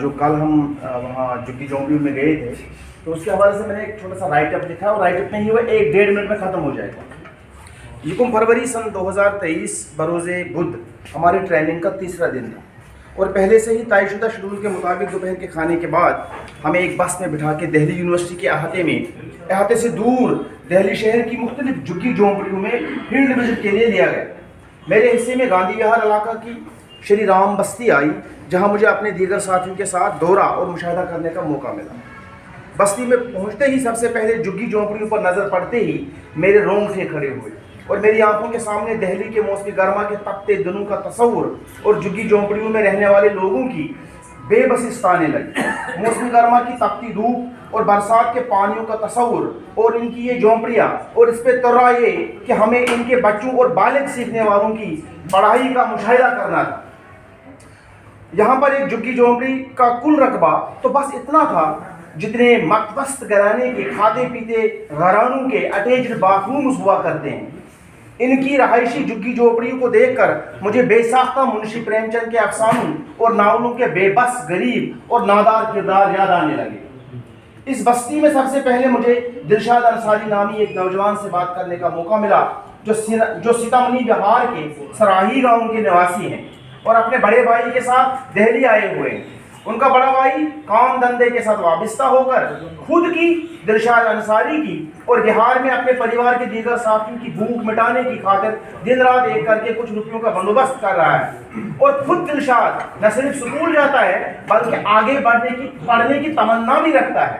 جو کل ہم وہاں جھگی جھونپڑیوں میں گئے تھے تو اس کے حوالے سے میں نے ایک چھوٹا سا رائٹ اپ لکھا ہے، اور رائٹ اپ نہیں ہوا 1-1.5 منٹ میں ختم ہو جائے گا۔ 1 فروری سن 2023 بروز بدھ ہماری ٹریننگ کا تیسرا دن تھا، اور پہلے سے ہی طے شدہ شیڈول کے مطابق دوپہر کے کھانے کے بعد ہمیں ایک بس میں بٹھا کے دہلی یونیورسٹی کے احاطے سے دور دہلی شہر کی مختلف جھگی جھونپڑیوں میں فیلڈ وزٹ کے لیے لیا گیا۔ میرے حصے میں گاندھی وہار علاقہ کی شری رام بستی آئی، جہاں مجھے اپنے دیگر ساتھیوں کے ساتھ دورہ اور مشاہدہ کرنے کا موقع ملا۔ بستی میں پہنچتے ہی سب سے پہلے جھگی جھونپڑیوں پر نظر پڑتے ہی میرے رونگٹے کھڑے ہوئے، اور میری آنکھوں کے سامنے دہلی کے موسم گرما کے تپتے دنوں کا تصور اور جھگی جھونپڑیوں میں رہنے والے لوگوں کی بے بسی ستانے لگی۔ موسم گرما کی تپتی دھوپ اور برسات کے پانیوں کا تصور اور ان کی یہ جھونپڑیاں، اور اس پہ طرح یہ کہ ہمیں ان کے بچوں اور بالغ سیکھنے والوں کی پڑھائی کا مشاہدہ کرنا تھا۔ یہاں پر ایک جھگی جھونپڑی کا کل رقبہ تو بس اتنا تھا جتنے متوسط گھرانے کے کھاتے پیتے گھرانوں کے اٹیچڈ باتھ رومز ہوا کرتے ہیں۔ ان کی رہائشی جھگی جھونپڑیوں کو دیکھ کر مجھے بے ساختہ منشی پریم چند کے افسانوں اور ناولوں کے بے بس غریب اور نادار کردار یاد آنے لگے۔ اس بستی میں سب سے پہلے مجھے دلشاد انصاری نامی ایک نوجوان سے بات کرنے کا موقع ملا، جو سیتامڑھی بہار کے سراہی گاؤں کے نواسی ہیں اور اپنے بڑے بھائی کے ساتھ دہلی آئے ہوئے ہیں۔ ان کا بڑا بھائی کام دھندے کے ساتھ وابستہ ہو کر خود کی، دلشاد انصاری کی اور بہار میں اپنے پریوار کے دیگر ساتھیوں کی بھوک مٹانے کی خاطر دن رات ایک کر کے کچھ روپیوں کا بندوبست کر رہا ہے، اور خود دلشاد نہ صرف سکول جاتا ہے بلکہ آگے پڑھنے کی تمنا بھی رکھتا ہے۔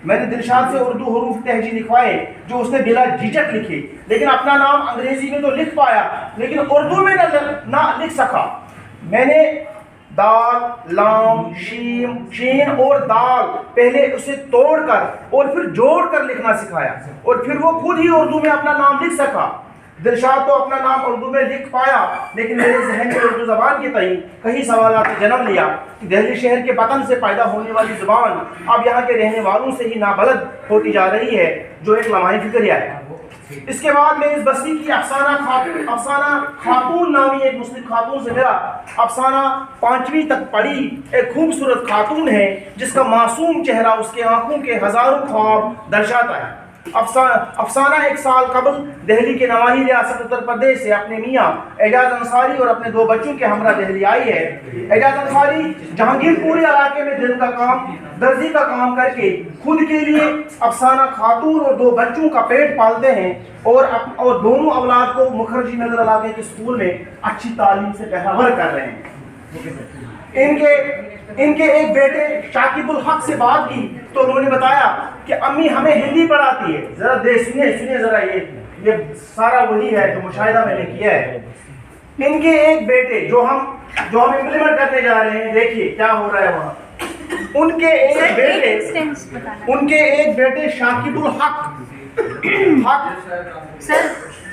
میں نے دلشاد سے اردو حروف تہجی لکھوائے جو اس نے بلا جھجک لکھے، لیکن اپنا نام انگریزی میں تو لکھ پایا لیکن اردو میں نہ لکھ سکا۔ میں نے دال، لام، شین اور دال پہلے اسے توڑ کر اور پھر جوڑ کر لکھنا سکھایا، اور پھر وہ خود ہی اردو میں اپنا نام لکھ سکا۔ دلشاد تو اپنا نام اردو میں لکھ پایا، لیکن میرے ذہن میں اردو زبان کے تئیں کئی سوالات نے جنم لیا کہ دہلی شہر کے وطن سے پیدا ہونے والی زبان اب یہاں کے رہنے والوں سے ہی نابلد ہوتی جا رہی ہے، جو ایک لمحہ فکریہ ہے۔ اس کے بعد میں اس بستی کی افسانہ خاتون نامی ایک مسلم خاتون سے ملا۔ افسانہ 5ویں تک پڑھی ایک خوبصورت خاتون ہے جس کا معصوم چہرہ اس کے آنکھوں کے ہزاروں خواب درشاتا ہے۔ افسانہ 1 سال قبل دہلی کے نواحی ریاست اتر پردیش سے اپنے میاں اعجاز انصاری اور اپنے 2 بچوں کے ہمراہ دہلی آئی ہے۔ اعجاز انصاری جہانگیر پوری علاقے میں درزی کا کام کر کے خود کے لیے، افسانہ خاتون اور 2 بچوں کا پیٹ پالتے ہیں، اور دونوں اولاد کو مکھرجی نگر علاقے کے اسکول میں اچھی تعلیم سے بہرور کر رہے ہیں۔ ان کے ایک بیٹے شاکب الحق سے بات کی تو انہوں نے بتایا کہ امی ہمیں ہندی پڑھاتی ہے۔ ذرا سنیے ذرا، یہ سارا وہی ہے جو مشاہدہ میں نے کیا ہے۔ ان کے ایک بیٹے جو ہم امپلیمنٹ کرنے جا رہے ہیں، دیکھیے کیا ہو رہا ہے وہاں۔ ان کے ایک بیٹے شاکب الحق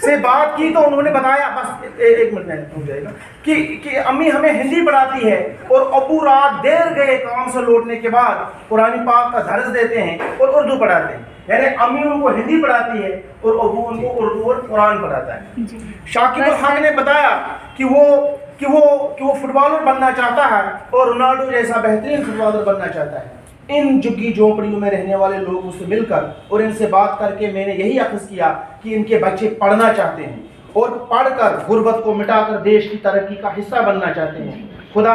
سے بات کی تو انہوں نے بتایا، بس 1 منٹ میں ہو جائے گا، کہ امی ہمیں ہندی پڑھاتی ہے، اور ابو رات دیر گئے کام سے لوٹنے کے بعد قرآن پاک کا درس دیتے ہیں اور اردو پڑھاتے ہیں۔ یعنی امی ان کو ہندی پڑھاتی ہے اور ابو ان کو اردو اور قرآن پڑھاتا ہے۔ شاکب الحق نے بتایا کہ وہ فٹ بالر بننا چاہتا ہے اور رونالڈو جیسا بہترین فٹ بالر بننا چاہتا ہے۔ ان جھگی جھونپڑیوں میں رہنے والے لوگوں سے مل کر اور ان سے بات کر کے میں نے یہی اخذ کیا کہ ان کے بچے پڑھنا چاہتے ہیں، اور پڑھ کر غربت کو مٹا کر دیش کی ترقی کا حصہ بننا چاہتے ہیں۔ خدا